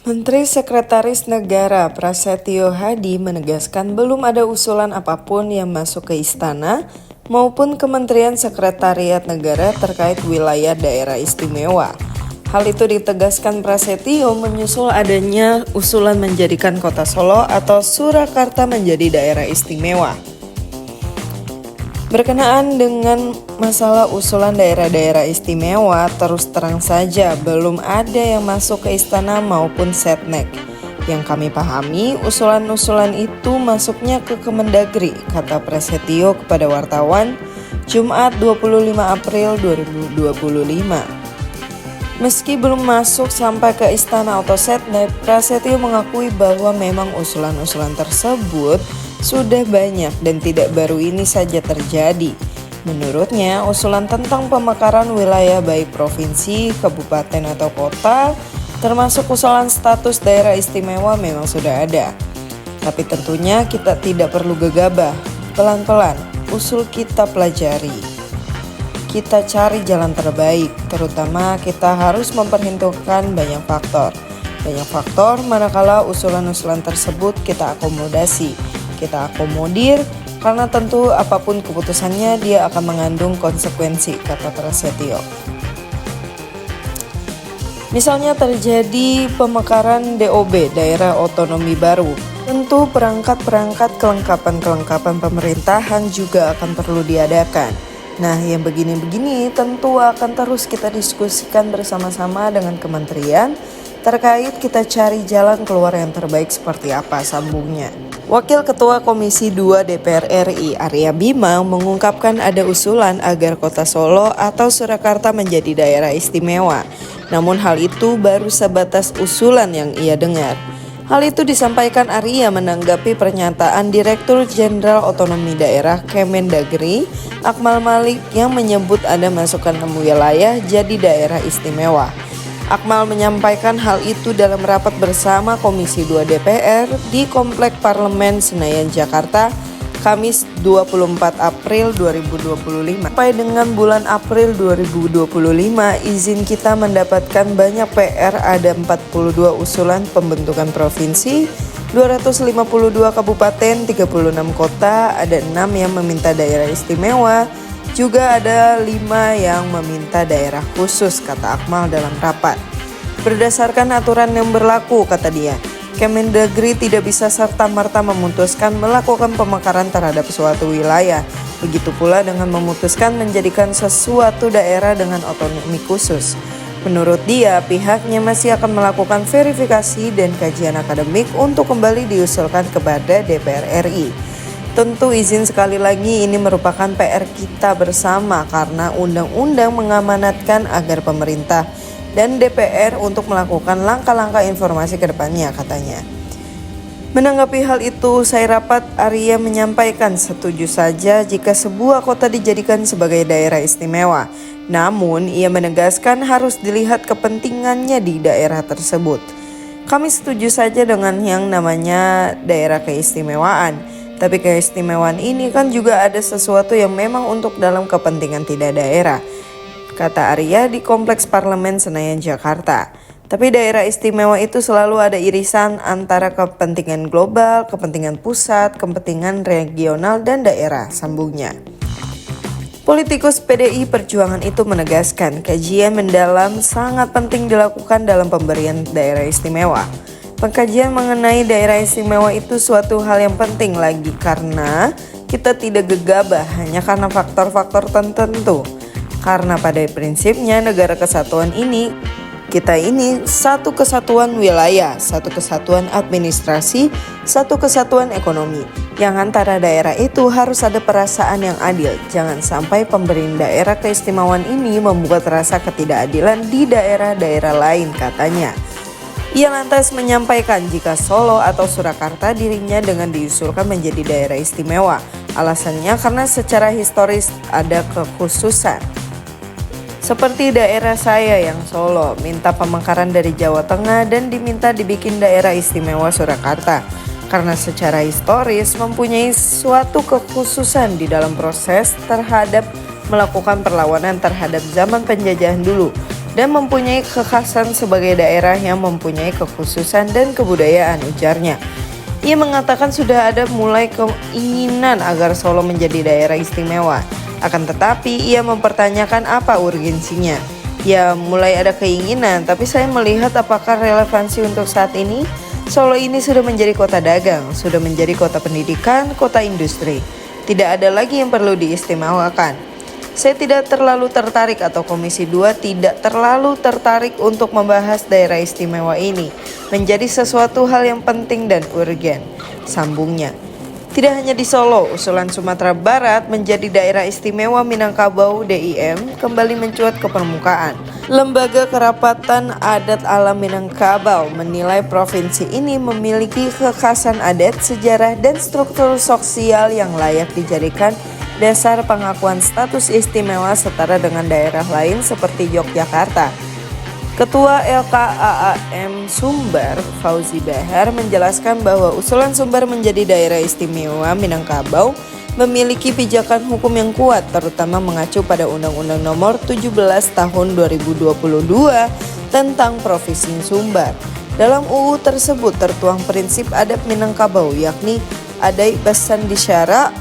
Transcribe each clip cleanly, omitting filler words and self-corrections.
Menteri Sekretaris Negara Prasetyo Hadi menegaskan belum ada usulan apapun yang masuk ke istana maupun Kementerian Sekretariat Negara terkait wilayah daerah istimewa. Hal itu ditegaskan Prasetyo menyusul adanya usulan menjadikan Kota Solo atau Surakarta menjadi daerah istimewa. Berkenaan dengan masalah usulan daerah-daerah istimewa, terus terang saja belum ada yang masuk ke istana maupun setnek. Yang kami pahami, usulan-usulan itu masuknya ke Kemendagri, kata Prasetyo kepada wartawan Jumat 25 April 2025. Meski belum masuk sampai ke istana atau setnek, Prasetyo mengakui bahwa memang usulan-usulan tersebut sudah banyak dan tidak baru ini saja terjadi. Menurutnya, usulan tentang pemekaran wilayah baik provinsi, kabupaten atau kota, termasuk usulan status daerah istimewa memang sudah ada. Tapi tentunya kita tidak perlu gegabah, pelan-pelan, usul kita pelajari. Kita cari jalan terbaik, terutama kita harus memperhitungkan banyak faktor. Banyak faktor manakala usulan-usulan tersebut kita akomodasi. Kita akomodir karena tentu apapun keputusannya dia akan mengandung konsekuensi, kata Prasetyo. Misalnya terjadi pemekaran DOB, daerah otonomi baru. Tentu perangkat-perangkat kelengkapan pemerintahan juga akan perlu diadakan. Nah, yang begini-begini tentu akan terus kita diskusikan bersama-sama dengan kementerian terkait kita cari jalan keluar yang terbaik seperti apa, sambungnya. Wakil Ketua Komisi 2 DPR RI Arya Bima mengungkapkan ada usulan agar Kota Solo atau Surakarta menjadi daerah istimewa. Namun hal itu baru sebatas usulan yang ia dengar. Hal itu disampaikan Arya menanggapi pernyataan Direktur Jenderal Otonomi Daerah Kemendagri Akmal Malik yang menyebut ada masukan 6 wilayah jadi daerah istimewa. Akmal menyampaikan hal itu dalam rapat bersama Komisi 2 DPR di Komplek Parlemen Senayan, Jakarta, Kamis 24 April 2025. Sampai dengan bulan April 2025, izin kita mendapatkan banyak PR, ada 42 usulan pembentukan provinsi, 252 kabupaten, 36 kota, ada 6 yang meminta daerah istimewa, juga ada 5 yang meminta daerah khusus, kata Akmal dalam rapat. Berdasarkan aturan yang berlaku, kata dia, Kemendagri tidak bisa serta-merta memutuskan melakukan pemekaran terhadap suatu wilayah. Begitu pula dengan memutuskan menjadikan sesuatu daerah dengan otonomi khusus. Menurut dia, pihaknya masih akan melakukan verifikasi dan kajian akademik untuk kembali diusulkan kepada DPR RI. Tentu izin sekali lagi ini merupakan PR kita bersama karena undang-undang mengamanatkan agar pemerintah dan DPR untuk melakukan langkah-langkah informasi ke depannya, katanya. Menanggapi hal itu, usai rapat, Arya menyampaikan setuju saja jika sebuah kota dijadikan sebagai daerah istimewa. Namun, ia menegaskan harus dilihat kepentingannya di daerah tersebut. Kami setuju saja dengan yang namanya daerah keistimewaan. Tapi keistimewaan ini kan juga ada sesuatu yang memang untuk dalam kepentingan tidak daerah, kata Arya di Kompleks Parlemen Senayan, Jakarta. Tapi daerah istimewa itu selalu ada irisan antara kepentingan global, kepentingan pusat, kepentingan regional, dan daerah, sambungnya. Politikus PDI Perjuangan itu menegaskan kajian mendalam sangat penting dilakukan dalam pemberian daerah istimewa. Pengkajian mengenai daerah istimewa itu suatu hal yang penting lagi karena kita tidak gegabah hanya karena faktor-faktor tertentu. Karena pada prinsipnya negara kesatuan ini, kita ini satu kesatuan wilayah, satu kesatuan administrasi, satu kesatuan ekonomi. Yang antara daerah itu harus ada perasaan yang adil. Jangan sampai pemberian daerah keistimewaan ini membuat rasa ketidakadilan di daerah-daerah lain, katanya. Ia lantas menyampaikan jika Solo atau Surakarta dirinya dengan diusulkan menjadi daerah istimewa. Alasannya karena secara historis ada kekhususan. Seperti daerah saya yang Solo, minta pemekaran dari Jawa Tengah dan diminta dibikin daerah istimewa Surakarta. Karena secara historis mempunyai suatu kekhususan di dalam proses terhadap melakukan perlawanan terhadap zaman penjajahan dulu. dan mempunyai kekhasan sebagai daerah yang mempunyai kekhususan dan kebudayaan, ujarnya. Ia mengatakan sudah ada mulai keinginan agar Solo menjadi daerah istimewa. Akan tetapi ia mempertanyakan apa urgensinya. Ya, mulai ada keinginan, tapi saya melihat apakah relevansi untuk saat ini. Solo ini sudah menjadi kota dagang, sudah menjadi kota pendidikan, kota industri. Tidak ada lagi yang perlu diistimewakan. Saya tidak terlalu tertarik atau Komisi 2 tidak terlalu tertarik untuk membahas daerah istimewa ini menjadi sesuatu hal yang penting dan urgen, sambungnya. Tidak hanya di Solo, usulan Sumatera Barat menjadi daerah istimewa Minangkabau (DIM) kembali mencuat ke permukaan. Lembaga Kerapatan Adat Alam Minangkabau menilai provinsi ini memiliki kekhasan adat, sejarah, dan struktur sosial yang layak dijadikan dasar pengakuan status istimewa setara dengan daerah lain seperti Yogyakarta. Ketua LKAAM Sumbar, Fauzi Bahar, menjelaskan bahwa usulan Sumbar menjadi daerah istimewa Minangkabau memiliki pijakan hukum yang kuat, terutama mengacu pada Undang-Undang Nomor 17 Tahun 2022 tentang Provinsi Sumbar. Dalam UU tersebut tertuang prinsip adat Minangkabau, yakni Adai Basandi Syarak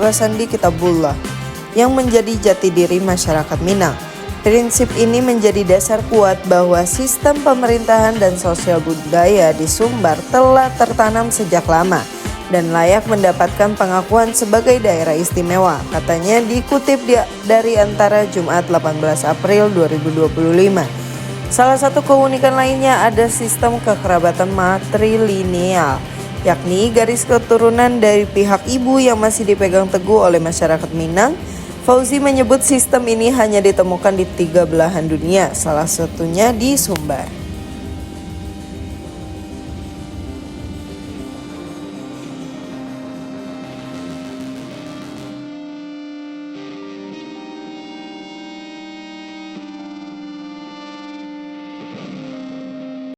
Basandi Kitabullah, yang menjadi jati diri masyarakat Minang. Prinsip ini menjadi dasar kuat bahwa sistem pemerintahan dan sosial budaya di Sumbar telah tertanam sejak lama dan layak mendapatkan pengakuan sebagai daerah istimewa, katanya dikutip dari Antara Jumat 18 April 2025. Salah satu keunikan lainnya ada sistem kekerabatan matrilineal, yakni garis keturunan dari pihak ibu yang masih dipegang teguh oleh masyarakat Minang. Fauzi menyebut sistem ini hanya ditemukan di 3 belahan dunia, salah satunya di Sumbar.